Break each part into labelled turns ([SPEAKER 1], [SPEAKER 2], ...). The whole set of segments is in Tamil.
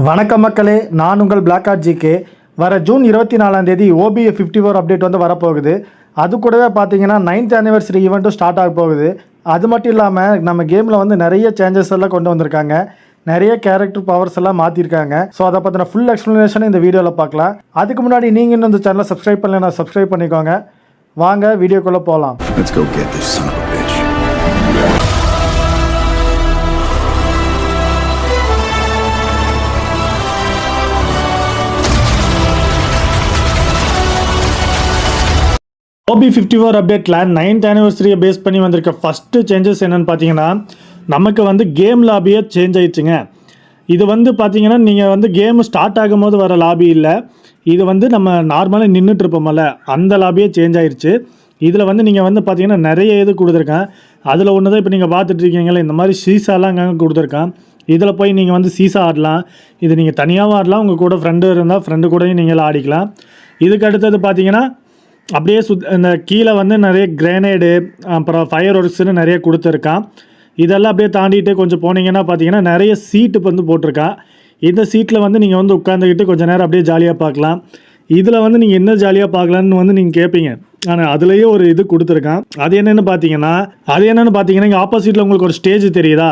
[SPEAKER 1] வணக்கம் மக்களே, நான் உங்கள் பிளாக் ஆர்ட் ஜிகே. வர ஜூன் 24 OBA 54 அப்டேட் வந்து வரப்போகுது. அது கூடவே பார்த்தீங்கன்னா 9th anniversary ஈவெண்ட்டும் ஸ்டார்ட் ஆக போகுது. அது மட்டும் இல்லாமல் நம்ம கேமில் வந்து நிறைய சேஞ்சஸ் எல்லாம் கொண்டு வந்திருக்காங்க. நிறைய கேரக்டர் பவர்ஸ் எல்லாம் மாற்றிருக்காங்க. ஸோ அதை பற்றின ஃபுல் எக்ஸ்ப்ளனேஷன் இந்த வீடியோவில் பார்க்கலாம். அதுக்கு முன்னாடி நீங்கள் இன்னும் இந்த சேனலை சப்ஸ்கிரைப் பண்ணலைன்னா சப்ஸ்கிரைப் பண்ணிக்கோங்க. வாங்க வீடியோக்குள்ளே போகலாம். OB 54 அப்டேட்டில் 9th anniversary பேஸ் பண்ணி வந்திருக்க ஃபஸ்ட்டு சேஞ்சஸ் என்னென்னு பார்த்தீங்கன்னா, நமக்கு வந்து கேம் லாபியே சேஞ்ச் ஆயிடுச்சுங்க. இது வந்து பார்த்தீங்கன்னா, நீங்கள் வந்து கேம் ஸ்டார்ட் ஆகும்போது வர லாபி இல்லை, இது வந்து நம்ம நார்மலாக நின்றுட்டுருப்போம்ல அந்த லாபியே சேஞ்ச் ஆயிடுச்சு. இதில் வந்து நீங்கள் வந்து பார்த்தீங்கன்னா நிறைய இது கொடுத்துருக்கேன். அதில் ஒன்று தான் இப்போ நீங்கள் பார்த்துட்ருக்கீங்களே, இந்த மாதிரி சீசாலாம் அங்கங்கே கொடுத்துருக்கேன். இதில் போய் நீங்கள் வந்து சீசா ஆடலாம். இது நீங்கள் தனியாகவும் ஆடலாம், உங்கள் கூட ஃப்ரெண்டு இருந்தால் ஃப்ரெண்டு கூடயும் நீங்கள் ஆடிக்கலாம். இதுக்கு அடுத்தது பார்த்தீங்கன்னா அப்படியே இந்த கீழே வந்து நிறைய கிரேனேடு அப்புறம் ஃபயர் ஒர்க்ஸ்னு நிறைய கொடுத்துருக்கான். இதெல்லாம் அப்படியே தாண்டிட்டு கொஞ்சம் போனீங்கன்னா பார்த்தீங்கன்னா நிறைய சீட்டு வந்து போட்டிருக்கான். இந்த சீட்டில் வந்து நீங்கள் வந்து உட்காந்துக்கிட்டு கொஞ்சம் நேரம் அப்படியே ஜாலியாக பார்க்கலாம். இதில் வந்து நீங்கள் என்ன ஜாலியாக பார்க்கலான்னு வந்து நீங்கள் கேட்பீங்க. ஆனால் அதுலேயே ஒரு இது கொடுத்துருக்கான். அது என்னென்னு பார்த்தீங்கன்னா இங்கே ஆப்போசிட்டில் உங்களுக்கு ஒரு ஸ்டேஜ் தெரியுதா?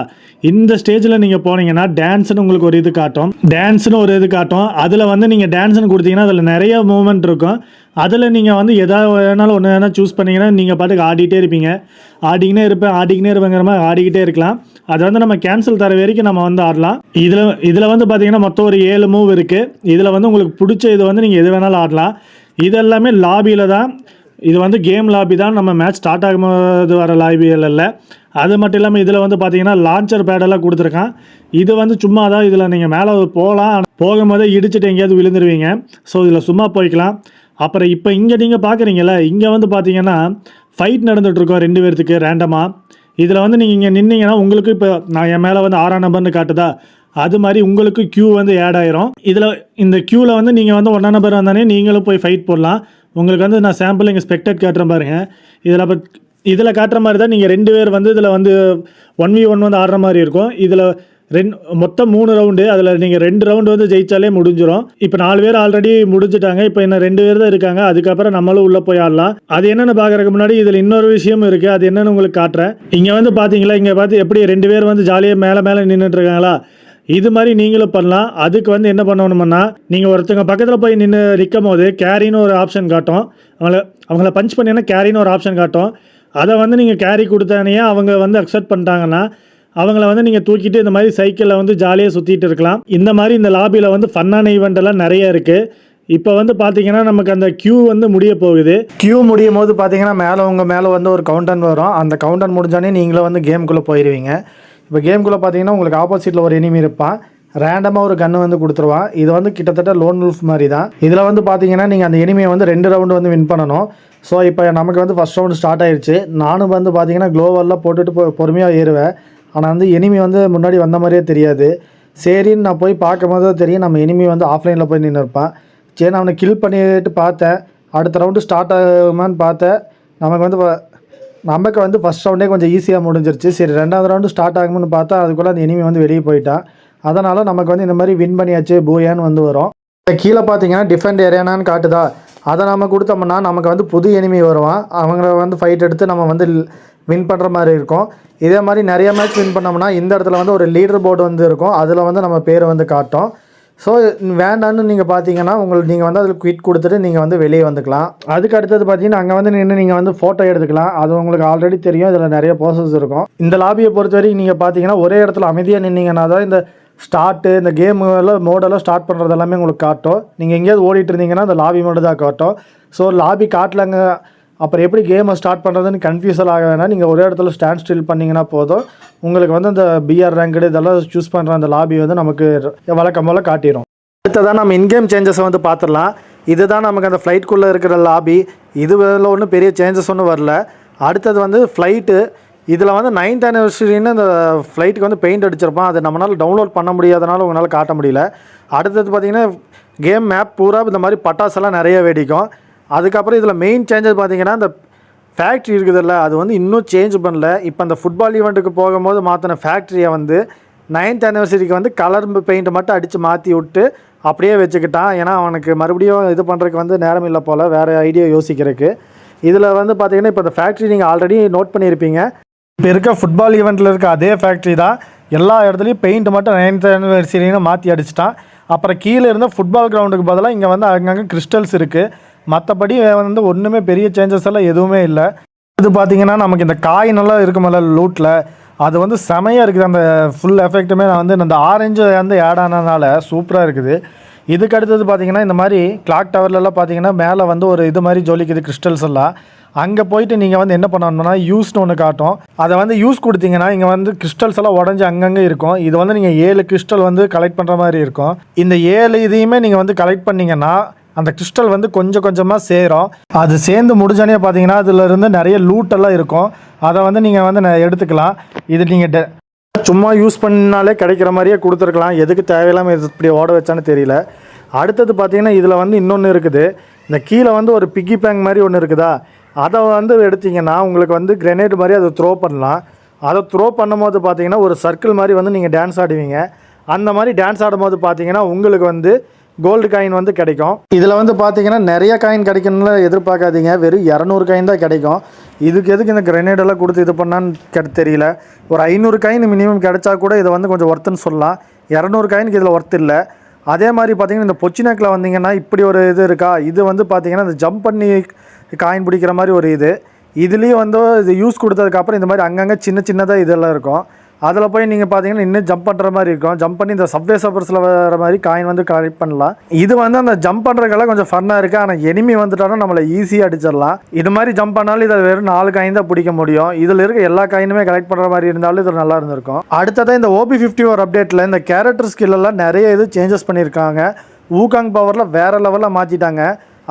[SPEAKER 1] இந்த ஸ்டேஜில் நீங்கள் போனீங்கன்னா டான்ஸ்னு உங்களுக்கு ஒரு இது காட்டும். அதில் வந்து நீங்கள் டான்ஸ்னு கொடுத்தீங்கன்னா அதில் நிறைய மூமெண்ட் இருக்கும். அதில் நீங்கள் வந்து எதாவது வேணாலும் ஒன்று வேணால் சூஸ் பண்ணிங்கன்னா நீங்கள் பாட்டுக்கு ஆடிக்கிட்டே இருப்பீங்க. ஆடிக்கிட்டே இருப்பேங்கிற மாதிரி ஆடிக்கிட்டே இருக்கலாம். அதை வந்து நம்ம கேன்சல் தர வரைக்கும் நம்ம வந்து ஆடலாம். இதில் வந்து பார்த்தீங்கன்னா மொத்தம் ஒரு 7 மூவ் இருக்குது. இதில் வந்து உங்களுக்கு பிடிச்ச இது வந்து நீங்கள் எது வேணாலும் ஆடலாம். இது எல்லாமே லாபியில் தான். இது வந்து கேம் லாபி தான், நம்ம மேட்ச் ஸ்டார்ட் ஆகும்போது வர லாபியில் இல்லை. அது மட்டும் இல்லாமல் இதில் வந்து பார்த்தீங்கன்னா லான்ச்சர் பேடெல்லாம் கொடுத்துருக்கான். இது வந்து சும்மா தான், இதில் நீங்கள் மேலே போகலாம், போகும்போதே இடிச்சுட்டு எங்கேயாவது விழுந்துருவீங்க. ஸோ இதில் சும்மா போய்க்கலாம். அப்புறம் இப்போ இங்கே நீங்கள் பார்க்குறீங்களா, இங்கே வந்து பார்த்தீங்கன்னா ஃபைட் நடந்துகிட்ருக்கோம் 2 பேர்த்துக்கு ரேண்டமாக. இதில் வந்து நீங்கள் இங்கே நின்னீங்கன்னா உங்களுக்கு இப்போ நான் என் மேலே வந்து 6ஆம் நம்பர்னு காட்டுதா, அது மாதிரி உங்களுக்கு க்யூ வந்து ஆட் ஆயிரும். இந்த க்யூவில் வந்து நீங்கள் வந்து 1ஆம் நம்பர் வந்தானே நீங்களும் போய் ஃபைட் போடலாம். உங்களுக்கு வந்து நான் சாம்பிள் இங்கே ஸ்பெக்டேட் காட்டுற பாருங்க. இதில் காட்டுற மாதிரி தான் நீங்கள் 2 பேர் வந்து இதில் வந்து 1v1 வந்து ஆடுற மாதிரி இருக்கும். இதில் மொத்தம் 3 ரவுண்டு. அதில் நீங்கள் 2 ரவுண்டு வந்து ஜெயிச்சாலே முடிஞ்சிடும். இப்போ 4 பேர் ஆல்ரெடி முடிஞ்சிட்டாங்க. இப்போ இன்னும் 2 பேர் தான் இருக்காங்க. அதுக்கப்புறம் நம்மளும் உள்ளே போய் ஆடலாம். அது என்னென்னு பார்க்குறதுக்கு முன்னாடி இதில் இன்னொரு விஷயம் இருக்குது. அது என்னென்னு உங்களுக்கு காட்டுறேன். இங்கே வந்து பார்த்தீங்களா, இங்கே பார்த்து எப்படி 2 பேர் வந்து ஜாலியாக மேலே நின்றுட்டுருக்காங்களா, இது மாதிரி நீங்களும் பண்ணலாம். அதுக்கு வந்து என்ன பண்ணணும்னா, நீங்கள் ஒருத்தங்க பக்கத்தில் போய் நிற்கும் போது கேரின்னு ஒரு ஆப்ஷன் காட்டும். அவங்கள பஞ்ச் பண்ணிங்கன்னா கேரின்னு ஒரு ஆப்ஷன் காட்டும். அதை வந்து நீங்கள் கேரி கொடுத்தானே அவங்க வந்து அக்செப்ட் பண்ணிட்டாங்கன்னா அவங்கள வந்து நீங்கள் தூக்கிட்டு இந்த மாதிரி சைக்கிளில் வந்து ஜாலியாக சுற்றிட்டு இருக்கலாம். இந்த மாதிரி இந்த லாபியில் வந்து ஃபன்னான ஈவெண்ட் எல்லாம் நிறைய இருக்குது. இப்போ வந்து பார்த்தீங்கன்னா நமக்கு அந்த க்யூ வந்து முடிய போகுது. க்யூ முடியும் போது பார்த்தீங்கன்னா உங்கள் மேலே வந்து ஒரு கவுண்டன் வரும். அந்த கவுண்டன் முடிஞ்சானே நீங்களும் வந்து கேமுக்குள்ளே போயிடுவீங்க. இப்போ கேமுக்குள்ளே பார்த்தீங்கன்னா உங்களுக்கு ஆப்போசிட்டில் ஒரு எனிமி இருப்பான். ரேண்டமாக ஒரு கன்று வந்து கொடுத்துருவான். இது வந்து கிட்டத்தட்ட லோன் வுல்ஃப் மாதிரி தான். இதில் வந்து பார்த்தீங்கன்னா நீங்கள் அந்த எனிமியை வந்து 2 ரவுண்டு வந்து வின் பண்ணணும். ஸோ இப்போ நமக்கு வந்து ஃபஸ்ட் ரவுண்டு ஸ்டார்ட் ஆயிடுச்சு. நானும் வந்து பார்த்தீங்கன்னா க்ளோவெல்லாம் போட்டுட்டு பொறுமையாக ஏறுவேன். ஆனால் வந்து எனிமி வந்து முன்னாடி வந்த மாதிரியே தெரியாது. சரின்னு நான் போய் பார்க்கும்போது தான் தெரியும் நம்ம எனிமி வந்து ஆஃப்லைனில் போய் நின்று இருப்பான். சரி, நான் அவனை கில் பண்ணிட்டு பார்த்தேன். அடுத்த ரவுண்டு ஸ்டார்ட் ஆகுமான்னு பார்த்தேன். நமக்கு வந்து ஃபஸ்ட் ரவுண்டே கொஞ்சம் ஈஸியாக முடிஞ்சிருச்சு. சரி, 2வது ரவுண்டு ஸ்டார்ட் ஆகும்னு பார்த்தா அதுக்குள்ளே அந்த எனிமி வந்து வெளியே போயிட்டான். அதனால் நமக்கு வந்து இந்த மாதிரி வின் பண்ணியாச்சு பூயான்னு வந்து வரும். கீழே பார்த்தீங்கன்னா டிஃபெண்ட் ஏரியானான்னு காட்டுதா, அதை நம்ம கொடுத்தோம்னா நமக்கு வந்து புது எனிமி வருவான். அவங்கள வந்து ஃபைட் எடுத்து நம்ம வந்து வின் பண்ணுற மாதிரி இருக்கும். இதே மாதிரி நிறைய மேட்ச் வின் பண்ணோம்னா இந்த இடத்துல வந்து ஒரு லீடர் போர்டு வந்து இருக்கும். அதில் வந்து நம்ம பேரை வந்து காட்டும். ஸோ வேண்டான்னு நீங்கள் பார்த்தீங்கன்னா நீங்கள் வந்து அதில் குவிட் கொடுத்துட்டு நீங்கள் வந்து வெளியே வந்துக்கலாம். அதுக்கு அடுத்தது பார்த்தீங்கன்னா அங்கே வந்து நின்று நீங்கள் வந்து ஃபோட்டோ எடுத்துக்கலாம். அது உங்களுக்கு ஆல்ரெடி தெரியும். இதில் நிறைய ப்ராசஸ் இருக்கும். இந்த லாபியை பொறுத்த வரைக்கும் நீங்கள் பார்த்தீங்கன்னா ஒரே இடத்துல அமைதியாக நின்னீங்கன்னா தான் இந்த இந்த கேமுலாம் மோடெல்லாம் ஸ்டார்ட் பண்ணுறது எல்லாமே உங்களுக்கு காட்டும். நீங்கள் எங்கேயாவது ஓடிட்டு இருந்தீங்கன்னா அந்த லாபி மோடு தான் காட்டும். ஸோ லாபி காட்டலங்க, அப்புறம் எப்படி கேமை ஸ்டார்ட் பண்ணுறதுன்னு கன்ஃபியூஸன் ஆக வேணாம். நீங்கள் ஒரே இடத்துல ஸ்டாண்ட் ஸ்டில் பண்ணிங்கன்னா போதும். உங்களுக்கு வந்து அந்த பிஆர் ரேங்க்டு இதெல்லாம் சூஸ் பண்ணுற அந்த லாபி வந்து நமக்கு வழக்கம் போல் காட்டிடும். அடுத்ததான் நம்ம இன்கேம் சேஞ்சஸை வந்து பார்த்துடலாம். இதுதான் நமக்கு அந்த ஃப்ளைட்குள்ளே இருக்கிற லாபி. இதுவில் ஒன்றும் பெரிய சேஞ்சஸ் ஒன்றும் வரல. அடுத்தது வந்து ஃப்ளைட்டு. இதில் வந்து 9th anniversary இந்த ஃப்ளைட்டுக்கு வந்து பெயிண்ட் அடிச்சிருப்பான். அதை நம்மளால் டவுன்லோட் பண்ண முடியாதனால உங்களால் காட்ட முடியல. அடுத்தது பார்த்திங்கன்னா கேம் மேப் பூரா இந்த மாதிரி பட்டாசெல்லாம் நிறைய வெடிக்கும். அதுக்கப்புறம் இதில் மெயின் சேஞ்சஸ் பார்த்திங்கன்னா இந்த ஃபேக்ட்ரி இருக்குதுல்ல, அது வந்து இன்னும் சேஞ்ச் பண்ணல. இப்போ அந்த ஃபுட்பால் ஈவெண்ட்டுக்கு போகும்போது மாற்றின ஃபேக்ட்ரியை வந்து 9th anniversary-க்கு வந்து கலர் பெயிண்ட் மட்டும் அடித்து மாற்றி விட்டு அப்படியே வச்சுக்கிட்டான். ஏன்னா அவனுக்கு மறுபடியும் இது பண்ணுறதுக்கு வந்து நேரம் இல்லை போல், வேறு ஐடியா யோசிக்கிறதுக்கு. இதில் வந்து பார்த்திங்கன்னா இப்போ இந்த ஃபேக்ட்ரி நீங்கள் ஆல்ரெடி நோட் பண்ணியிருப்பீங்க. இப்போ இருக்க ஃபுட்பால் ஈவெண்ட்டில் இருக்க அதே ஃபேக்ட்ரி தான். எல்லா இடத்துலையும் பெயிண்ட் மட்டும் 9th anniversary-ன்னு மாற்றி அடிச்சிட்டான். அப்புறம் கீழே இருந்த ஃபுட்பால் கிரவுண்டுக்கு பதிலாக இங்கே வந்து அங்கங்கே கிறிஸ்டல்ஸ் இருக்குது. மற்றபடி வந்து ஒன்றுமே பெரிய சேஞ்சஸ் எல்லாம் எதுவுமே இல்லை. இது பார்த்திங்கன்னா நமக்கு இந்த காயினெல்லாம் இருக்குமில்ல லூட்டில், அது வந்து செமையாக இருக்குது. அந்த ஃபுல் எஃபெக்ட்டுமே நான் வந்து இந்த ஆரஞ்சு வந்து ஆட் ஆனதுனால சூப்பராக இருக்குது. இதுக்கு அடுத்தது பார்த்திங்கன்னா இந்த மாதிரி கிளாக் டவர்லலாம் பார்த்திங்கன்னா மேலே வந்து ஒரு இது மாதிரி ஜொலிக்குது கிறிஸ்டல்ஸ் எல்லாம். அங்கே போயிட்டு நீங்கள் வந்து என்ன பண்ணணும்னா யூஸ்னு ஒன்று காட்டும். அதை வந்து யூஸ் கொடுத்தீங்கன்னா இங்கே வந்து கிறிஸ்டல்ஸ் எல்லாம் உடஞ்சி அங்கங்கே இருக்கும். இது வந்து நீங்கள் 7 கிறிஸ்டல் வந்து கலெக்ட் பண்ணுற மாதிரி இருக்கும். இந்த 7 இதையுமே நீங்கள் வந்து கலெக்ட் பண்ணிங்கன்னா அந்த கிறிஸ்டல் வந்து கொஞ்சம் கொஞ்சமாக சேரும். அது சேர்ந்து முடிஞ்சோடனே பார்த்தீங்கன்னா அதில் இருந்து நிறைய லூட்டெல்லாம் இருக்கும். அதை வந்து நீங்கள் வந்து எடுத்துக்கலாம். இது நீங்கள் சும்மா யூஸ் பண்ணாலே கிடைக்கிற மாதிரியே கொடுத்துருக்கலாம். எதுக்கு தேவையில்லாமல் இது இப்படி ஓட வச்சான்னு தெரியல. அடுத்தது பார்த்தீங்கன்னா இதில் வந்து இன்னொன்று இருக்குது. இந்த கீழே வந்து ஒரு பிக்கி பேங்க் மாதிரி ஒன்று இருக்குதா, அதை வந்து எடுத்திங்கன்னா உங்களுக்கு வந்து கிரெனேட் மாதிரி அதை த்ரோ பண்ணலாம். அதை த்ரோ பண்ணும்போது பார்த்தீங்கன்னா ஒரு சர்க்கிள் மாதிரி வந்து நீங்கள் டான்ஸ் ஆடுவீங்க. அந்த மாதிரி டான்ஸ் ஆடும்போது பார்த்தீங்கன்னா உங்களுக்கு வந்து கோல்டு காயின் வந்து கிடைக்கும். இதில் வந்து பார்த்தீங்கன்னா நிறைய காயின் கிடைக்கணும்னு எதிர்பார்க்காதீங்க. வெறும் 200 காயின் தான் கிடைக்கும். இதுக்கு எதுக்கு இந்த கிரெனேடெல்லாம் கொடுத்து இது பண்ணான்னு தெரியல. ஒரு 500 காயின் மினிமம் கிடைச்சா கூட இதை வந்து கொஞ்சம் ஒர்த்துன்னு சொல்லலாம். 200 காயினுக்கு இதில் ஒர்த்து இல்லை. அதே மாதிரி பார்த்தீங்கன்னா இந்த பொச்சினக்கில் வந்தீங்கன்னா இப்படி ஒரு இது இருக்கா, இது வந்து பார்த்தீங்கன்னா இந்த ஜம்ப் பண்ணி காயின் பிடிக்கிற மாதிரி ஒரு இதுலேயும் வந்து இது யூஸ் கொடுத்ததுக்கப்புறம் இந்த மாதிரி அங்கங்கே சின்ன சின்னதாக இதெல்லாம் இருக்கும். அதில் போய் நீங்கள் பார்த்தீங்கன்னா இன்னும் ஜம்ப் பண்ணுற மாதிரி இருக்கும். ஜம்ப் பண்ணி இந்த சப்வே சர்ஃபர்ஸில் வர மாதிரி காயின் வந்து கலெக்ட் பண்ணலாம். இது வந்து அந்த ஜம்ப் பண்ணுறதுக்கெல்லாம் கொஞ்சம் ஃபன்னாக இருக்குது. ஆனால் எனிமி வந்துட்டாலும் நம்மளை ஈஸியாக அடிச்சிடலாம். இது மாதிரி ஜம்ப் பண்ணாலும் இதை வெறும் 4 காயின் தான் பிடிக்க முடியும். இதில் இருக்க எல்லா காயினுமே கலெக்ட் பண்ணுற மாதிரி இருந்தாலும் இது நல்லா இருந்திருக்கும். அடுத்ததான் இந்த OP51 அப்டேட்டில் இந்த கேரக்டர் ஸ்கில்லெல்லாம் நிறைய இது சேஞ்சஸ் பண்ணியிருக்காங்க. ஊகாங் பவரில் வேறு லெவலில் மாற்றிட்டாங்க.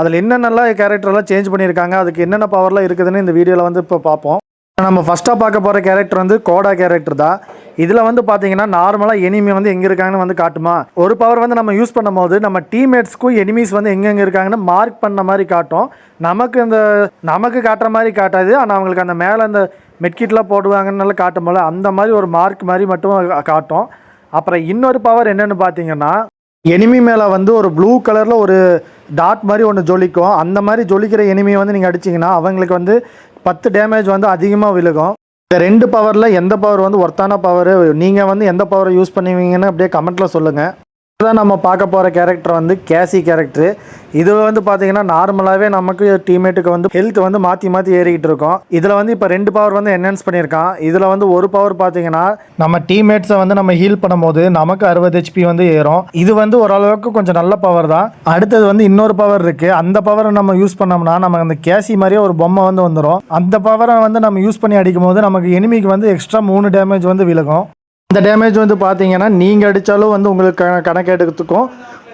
[SPEAKER 1] அதில் என்னென்னலாம் கேரக்டர்லாம் சேஞ்ச் பண்ணியிருக்காங்க, அதுக்கு என்னென்ன பவர்லாம் இருக்குதுன்னு இந்த வீடியோவில் வந்து இப்போ பார்ப்போம். நம்ம ஃபஸ்ட்டாக பார்க்க போகிற கேரக்டர் வந்து கோடா கேரக்டர் தான். இதில் வந்து பார்த்தீங்கன்னா நார்மலாக எனிமி வந்து எங்கே இருக்காங்கன்னு வந்து காட்டுமா. ஒரு பவர் வந்து நம்ம யூஸ் பண்ணும் போது நம்ம டீம்மேட்ஸ்க்கும் எனிமீஸ் வந்து எங்கெங்கே இருக்காங்கன்னு மார்க் பண்ண மாதிரி காட்டும். நமக்கு காட்டுற மாதிரி காட்டாது. ஆனால் அவங்களுக்கு அந்த மேலே அந்த மெட்கிட்லாம் போடுவாங்கன்னு காட்டும் போல அந்த மாதிரி ஒரு மார்க் மாதிரி மட்டும் காட்டும். அப்புறம் இன்னொரு பவர் என்னென்னு பார்த்தீங்கன்னா எனிமி மேலே வந்து ஒரு ப்ளூ கலரில் ஒரு டாட் மாதிரி ஒன்று ஜொலிக்கும். அந்த மாதிரி ஜொலிக்கிற எனிமியை வந்து நீங்கள் அடிச்சிங்கன்னா அவங்களுக்கு வந்து 10 டேமேஜ் வந்து அதிகமாக விழுகும். இந்த 2 பவரில் எந்த பவர் வந்து ஒர்த்தான பவர், நீங்கள் வந்து எந்த பவரை யூஸ் பண்ணுவீங்கன்னு அப்படியே கமெண்ட்டில் சொல்லுங்கள். இதுதான் நம்ம பார்க்க போகிற கேரக்டர் வந்து கேசி கேரக்டரு. இது வந்து பார்த்தீங்கன்னா நார்மலாகவே நமக்கு டீம்மேட்டுக்கு வந்து ஹெல்த் வந்து மாற்றி ஏறிக்கிட்டு இருக்கும். இதில் வந்து இப்போ 2 பவர் வந்து என்ஹான்ஸ் பண்ணியிருக்கான். இதில் வந்து ஒரு பவர் பார்த்தீங்கன்னா நம்ம டீம்மேட்ஸை வந்து நம்ம ஹீல் பண்ணும்போது நமக்கு 60 HP வந்து ஏறும். இது வந்து ஓரளவுக்கு கொஞ்சம் நல்ல பவர் தான். அடுத்தது வந்து இன்னொரு பவர் இருக்குது. அந்த பவரை நம்ம யூஸ் பண்ணோம்னா நமக்கு அந்த கேசி மாதிரியே ஒரு பொம்மை வந்து வந்துடும். அந்த பவரை வந்து நம்ம யூஸ் பண்ணி அடிக்கும் போது நமக்கு எனிமிக்கு வந்து எக்ஸ்ட்ரா 3 டேமேஜ் வந்து விழுகும். இந்த டேமேஜ் வந்து பார்த்தீங்கன்னா நீங்கள் அடித்தாலும் வந்து உங்களுக்கு கணக்கெடுத்துக்கும்.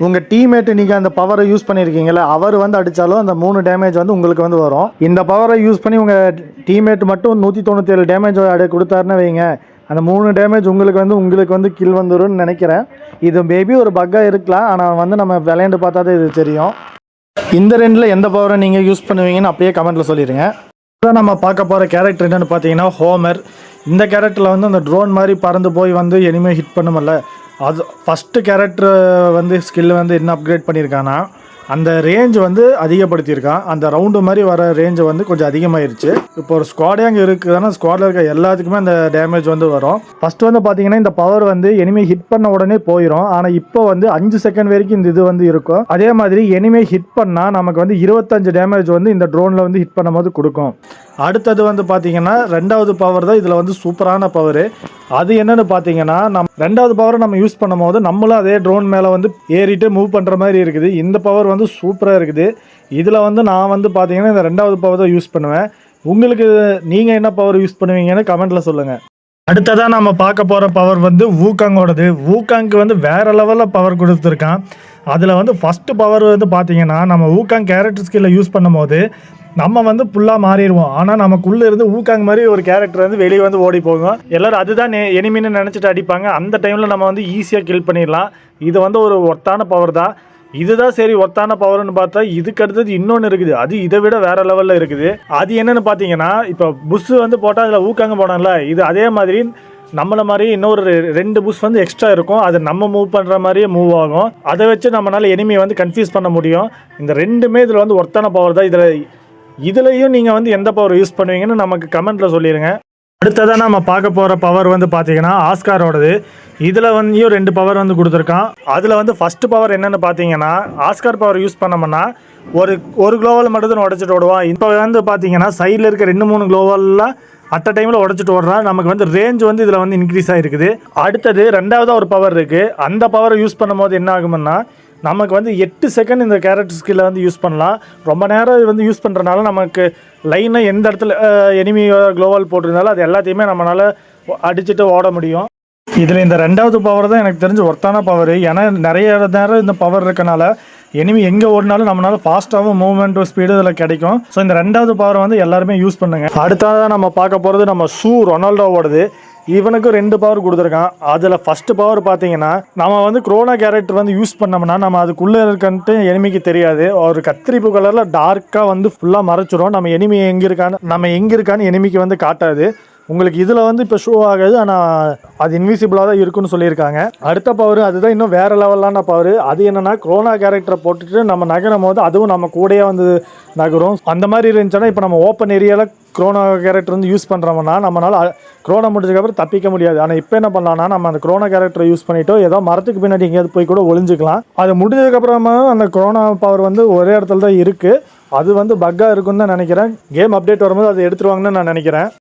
[SPEAKER 1] உங்கள் டீம்மேட்டு நீங்கள் அந்த பவரை யூஸ் பண்ணியிருக்கீங்களே அவர் வந்து அடித்தாலும் அந்த 3 டேமேஜ் வந்து உங்களுக்கு வந்து வரும். இந்த பவரை யூஸ் பண்ணி உங்கள் டீம்மேட் மட்டும் 197 டேமேஜ் கொடுத்தாருன்னு வைங்க, அந்த 3 டேமேஜ் உங்களுக்கு வந்து கில் வந்துரும்னு நினைக்கிறேன். இது மேபி ஒரு பக்காக இருக்கலாம். ஆனால் வந்து நம்ம விளையாண்டு பார்த்தா தான் இது தெரியும். இந்த 2ல் எந்த பவரை நீங்கள் யூஸ் பண்ணுவீங்கன்னு அப்படியே கமெண்ட்டில் சொல்லிடுங்க. அதான் நம்ம பார்க்க போகிற கேரக்டர் என்னென்னு பார்த்தீங்கன்னா ஹோமர். இந்த கேரக்டரில் வந்து அந்த ட்ரோன் மாதிரி பறந்து போய் வந்து எனிமே ஹிட் பண்ணுமல்ல, அது ஃபஸ்ட்டு கேரக்டர் வந்து ஸ்கில் வந்து என்ன அப்கிரேட் பண்ணியிருக்கான்னா அந்த ரேஞ்ச் வந்து அதிகப்படுத்தியிருக்கான். அந்த ரவுண்டு மாதிரி வர ரேஞ்சு வந்து கொஞ்சம் அதிகமாகிருச்சு. இப்போ ஒரு ஸ்குவாடே அங்கே இருக்குதுன்னா ஸ்குவாடில் இருக்க எல்லாத்துக்குமே அந்த டேமேஜ் வந்து வரும். ஃபஸ்ட்டு வந்து பார்த்தீங்கன்னா இந்த பவர் வந்து எனிமே ஹிட் பண்ண உடனே போயிடும். ஆனால் இப்போ வந்து 5 செகண்ட் வரைக்கும் இந்த இது வந்து இருக்கும். அதே மாதிரி எனிமே ஹிட் பண்ணால் நமக்கு வந்து 25 டேமேஜ் வந்து இந்த ட்ரோனில் வந்து ஹிட் பண்ணும்போது கொடுக்கும். அடுத்தது வந்து பார்த்தீங்கன்னா 2வது பவர் தான் இதில் வந்து சூப்பரான பவர். அது என்னென்னு பார்த்தீங்கன்னா நம்ம 2வது பவரை நம்ம யூஸ் பண்ணும் போது நம்மளும் அதே ட்ரோன் மேலே வந்து ஏறிட்டு மூவ் பண்ணுற மாதிரி இருக்குது. இந்த பவர் வந்து சூப்பராக இருக்குது. இதில் வந்து நான் வந்து பார்த்தீங்கன்னா இந்த 2வது பவர் தான் யூஸ் பண்ணுவேன். உங்களுக்கு நீங்கள் என்ன பவர் யூஸ் பண்ணுவீங்கன்னு கமெண்ட்டில் சொல்லுங்கள். அடுத்ததாக நம்ம பார்க்க போகிற பவர் வந்து வூகாங்கோடது. வூகாங்க்கு வந்து வேறு லெவலில் பவர் கொடுத்துருக்கான். அதில் வந்து ஃபஸ்ட்டு பவர் வந்து பார்த்தீங்கன்னா நம்ம வூகாங் கேரக்டர் ஸ்கில்லை யூஸ் பண்ணும் போது நம்ம வந்து ஃபுல்லாக மாறிடுவோம். ஆனால் நமக்குள்ளே இருந்து ஊக்காங் மாதிரி ஒரு கேரக்டர் வந்து வெளியே வந்து ஓடி போகும். எல்லோரும் அதுதான் எனிமின்னு நினச்சிட்டு அடிப்பாங்க. அந்த டைமில் நம்ம வந்து ஈஸியாக கில் பண்ணிடலாம். இது வந்து ஒரு ஒர்த்தான பவர் தான். இதுதான் சரி ஒர்த்தான பவர்னு பார்த்தா இதுக்கு அடுத்தது இன்னொன்று இருக்குது. அது இதை விட வேறு லெவலில் இருக்குது. அது என்னென்னு பார்த்தீங்கன்னா இப்போ புஷ் வந்து போட்டால் அதில் ஊக்காங்க போனால இது அதே மாதிரி நம்மள மாதிரி இன்னொரு 2 பூஸ்ட் வந்து எக்ஸ்ட்ரா இருக்கும். அது நம்ம மூவ் பண்ணுற மாதிரியே மூவ் ஆகும். அதை வச்சு நம்மளால் எனிமியை வந்து கன்ஃபியூஸ் பண்ண முடியும். இந்த ரெண்டுமே இதில் வந்து ஒர்த்தான பவர் தான். இதுலையும் நீங்கள் வந்து எந்த பவர் யூஸ் பண்ணுவீங்கன்னு நமக்கு கமெண்ட்டில் சொல்லிடுங்க. அடுத்ததாக நம்ம பார்க்க போகிற பவர் வந்து பார்த்தீங்கன்னா ஆஸ்காரோடது. இதில் வந்து 2 பவர் வந்து கொடுத்துருக்கான். அதில் வந்து ஃபஸ்ட்டு பவர் என்னென்னு பார்த்தீங்கன்னா, ஆஸ்கார் பவர் யூஸ் பண்ணோம்னா ஒரு குளோவல் மட்டும் தான் உடச்சிட்டு ஓடுவான். இப்போ வந்து பார்த்தீங்கன்னா சைடில் இருக்க 2-3 குளோவலில் அட் அ டைமில் உடச்சிட்டு ஓடுறான். நமக்கு வந்து ரேஞ்ச் வந்து இதில் வந்து இன்க்ரீஸ் ஆகிருக்குது. அடுத்தது 2வது ஒரு பவர் இருக்குது. அந்த பவரை யூஸ் பண்ணும்போது என்ன ஆகும்னா, நமக்கு வந்து 8 செகண்ட் இந்த கேரக்டர் ஸ்கில்லை வந்து யூஸ் பண்ணலாம். ரொம்ப நேரம் வந்து யூஸ் பண்ணுறதுனால நமக்கு லைனாக எந்த இடத்துல எனிமி குளோவல் போட்டிருந்தாலும் அது எல்லாத்தையுமே நம்மளால் அடிச்சுட்டு ஓட முடியும். இதில் இந்த 2வது பவர் தான் எனக்கு தெரிஞ்ச ஒர்த்தான பவர். ஏன்னா நிறைய நேரம் இந்த பவர் இருக்கனால எனிமி எங்கே ஓடினாலும் நம்மளால் ஃபாஸ்ட்டாகவும் மூவ்மெண்ட் ஸ்பீடு இதில் கிடைக்கும். ஸோ இந்த 2வது பவர் வந்து எல்லாருமே யூஸ் பண்ணுங்கள். அடுத்ததாக நம்ம பார்க்க போகிறது நம்ம ரொனால்டோவோடது. இவனுக்கு 2 பவர் கொடுத்துருக்கான். அதில் ஃபஸ்ட்டு பவர் பார்த்தீங்கன்னா, நம்ம வந்து குரோனா கேரக்டர் வந்து யூஸ் பண்ணோம்னா நம்ம அதுக்குள்ளே இருக்கன்ட்டு எனிமிக்கு தெரியாது. ஒரு கத்திரிப்பு கலரில் டார்க்காக வந்து ஃபுல்லாக மறைச்சிரும். நம்ம எனிமி எங்கே இருக்கான்னு எனிமிக்கு வந்து காட்டாது. உங்களுக்கு இதில் வந்து இப்போ ஷோ ஆகாது, ஆனால் அது இன்விசிபிளாக தான் இருக்குன்னு சொல்லியிருக்காங்க. அடுத்த பவர் அதுதான் இன்னும் வேறு லெவலான பவர். அது என்னென்னா, குரோனா கேரக்டரை போட்டுட்டு நம்ம நகரும் போது அதுவும் நம்ம கூடயே வந்து நகரும். அந்த மாதிரி இருந்துச்சுன்னா இப்போ நம்ம ஓப்பன் ஏரியாவில் குரோனா கேரக்டர் வந்து யூஸ் பண்ணுறோம்னா நம்மளால் குரோனா முடிஞ்சதுக்கப்புறம் தப்பிக்க முடியாது. ஆனால் இப்போ என்ன பண்ணலாம்னா, நம்ம அந்த குரோனா கேரக்டரை யூஸ் பண்ணிவிட்டோ ஏதோ மரத்துக்கு பின்னாடி எங்கேயாவது போய் கூட ஒளிஞ்சிக்கலாம். அது முடிஞ்சதுக்கப்புறமா அந்த குரோனா பவர் வந்து ஒரே இடத்துல தான் இருக்குது. அது வந்து பக்காக இருக்குன்னு தான் நினைக்கிறேன். கேம் அப்டேட் வரும்போது அதை எடுத்துருவாங்கன்னு நான் நினைக்கிறேன்.